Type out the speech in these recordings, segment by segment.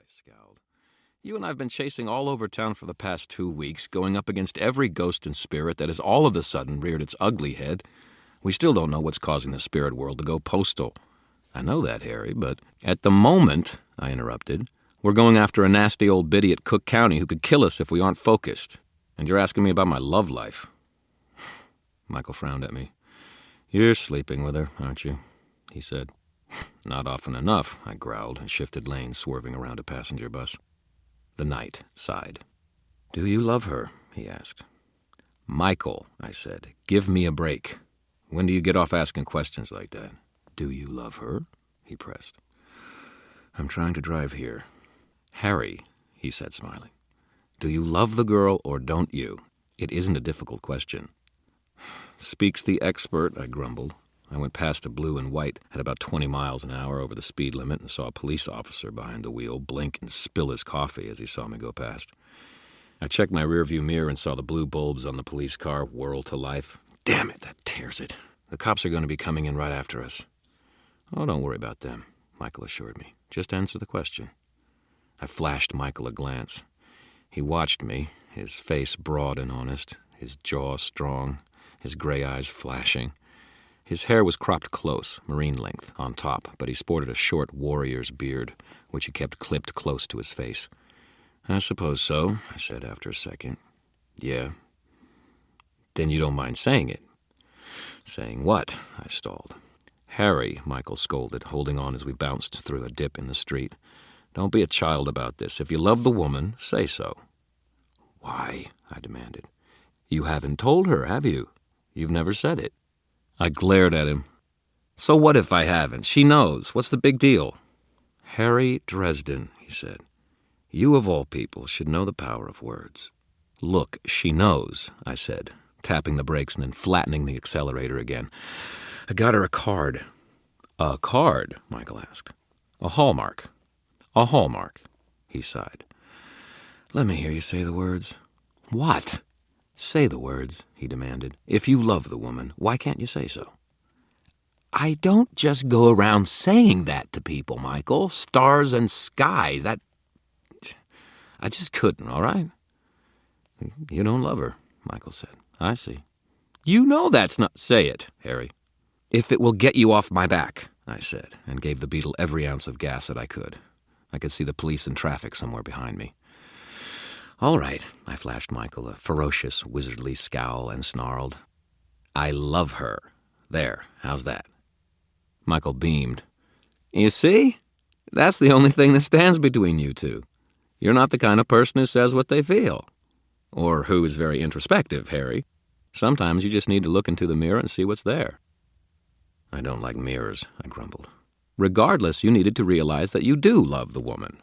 scowled. You and I have been chasing all over town for the past 2 weeks, going up against every ghost and spirit that has all of a sudden reared its ugly head. We still don't know what's causing the spirit world to go postal. I know that, Harry, but at the moment, I interrupted, we're going after a nasty old biddy at Cook County who could kill us if we aren't focused. And you're asking me about my love life. Michael frowned at me. You're sleeping with her, aren't you? He said. Not often enough, I growled and shifted lanes, swerving around a passenger bus. The knight sighed. Do you love her? He asked. Michael, I said, give me a break. When do you get off asking questions like that? Do you love her? He pressed. I'm trying to drive here. Harry, he said, smiling. Do you love the girl or don't you? It isn't a difficult question. Speaks the expert, I grumbled. I went past a blue and white at about 20 miles an hour over the speed limit and saw a police officer behind the wheel blink and spill his coffee as he saw me go past. I checked my rearview mirror and saw the blue bulbs on the police car whirl to life. Damn it, that tears it. The cops are going to be coming in right after us. Oh, don't worry about them, Michael assured me. Just answer the question. I flashed Michael a glance. He watched me, his face broad and honest, his jaw strong, his gray eyes flashing. His hair was cropped close, marine length, on top, but he sported a short warrior's beard, which he kept clipped close to his face. I suppose so, I said after a second. Yeah. Then you don't mind saying it. Saying what? I stalled. Harry, Michael scolded, holding on as we bounced through a dip in the street. Don't be a child about this. If you love the woman, say so. Why? I demanded. You haven't told her, have you? You've never said it. I glared at him. So what if I haven't? She knows. What's the big deal? Harry Dresden, he said. You of all people should know the power of words. Look, she knows, I said, tapping the brakes and then flattening the accelerator again. I got her a card. A card? Michael asked. A hallmark. A hallmark, he sighed. Let me hear you say the words. What? Say the words, he demanded. If you love the woman, why can't you say so? I don't just go around saying that to people, Michael. Stars and sky, that... I just couldn't, all right? You don't love her, Michael said. I see. You know that's not... Say it, Harry. If it will get you off my back, I said, and gave the Beetle every ounce of gas that I could. I could see the police and traffic somewhere behind me. All right, I flashed Michael a ferocious, wizardly scowl and snarled. I love her. There, how's that? Michael beamed. You see? That's the only thing that stands between you two. You're not the kind of person who says what they feel. Or who is very introspective, Harry. Sometimes you just need to look into the mirror and see what's there. I don't like mirrors, I grumbled. Regardless, you needed to realize that you do love the woman.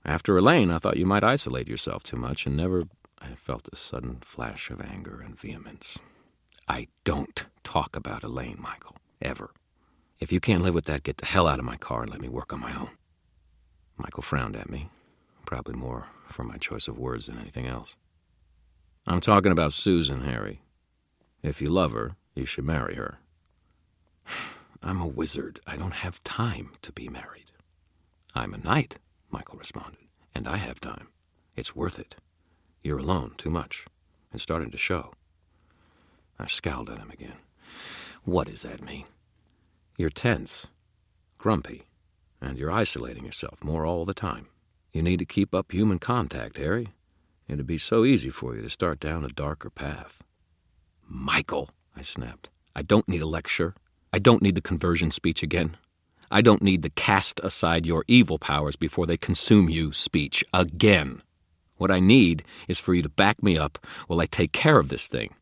After Elaine, I thought you might isolate yourself too much and never... I felt a sudden flash of anger and vehemence. I don't talk about Elaine, Michael. Ever. If you can't live with that, get the hell out of my car and let me work on my own. Michael frowned at me, probably more for my choice of words than anything else. I'm talking about Susan, Harry. If you love her, you should marry her. I'm a wizard. I don't have time to be married. I'm a knight, Michael responded, and I have time. It's worth it. You're alone too much. It's starting to show. I scowled at him again. What does that mean? You're tense, grumpy, and you're isolating yourself more all the time. You need to keep up human contact, Harry. It'd be so easy for you to start down a darker path. Michael, I snapped, I don't need a lecture. I don't need the conversion speech again. I don't need the cast aside your evil powers before they consume you speech again. What I need is for you to back me up while I take care of this thing.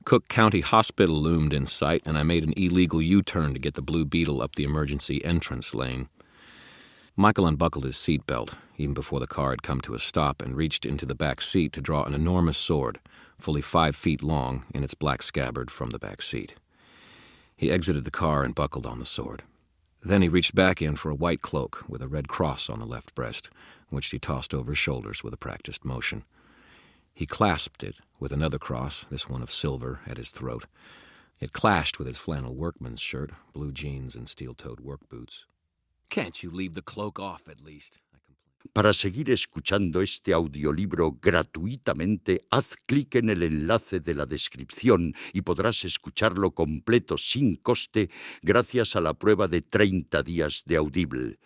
Cook County Hospital loomed in sight, and I made an illegal U-turn to get the Blue Beetle up the emergency entrance lane. Michael unbuckled his seatbelt, even before the car had come to a stop, and reached into the back seat to draw an enormous sword, fully 5 feet long, in its black scabbard from the back seat. He exited the car and buckled on the sword. Then he reached back in for a white cloak with a red cross on the left breast, which he tossed over his shoulders with a practiced motion. He clasped it with another cross, this one of silver, at his throat. It clashed with his flannel workman's shirt, blue jeans, and steel-toed work boots. "Can't you leave the cloak off, at least?" I complained. Para seguir escuchando este audiolibro gratuitamente, haz clic en el enlace de la descripción y podrás escucharlo completo sin coste gracias a la prueba de 30 días de Audible.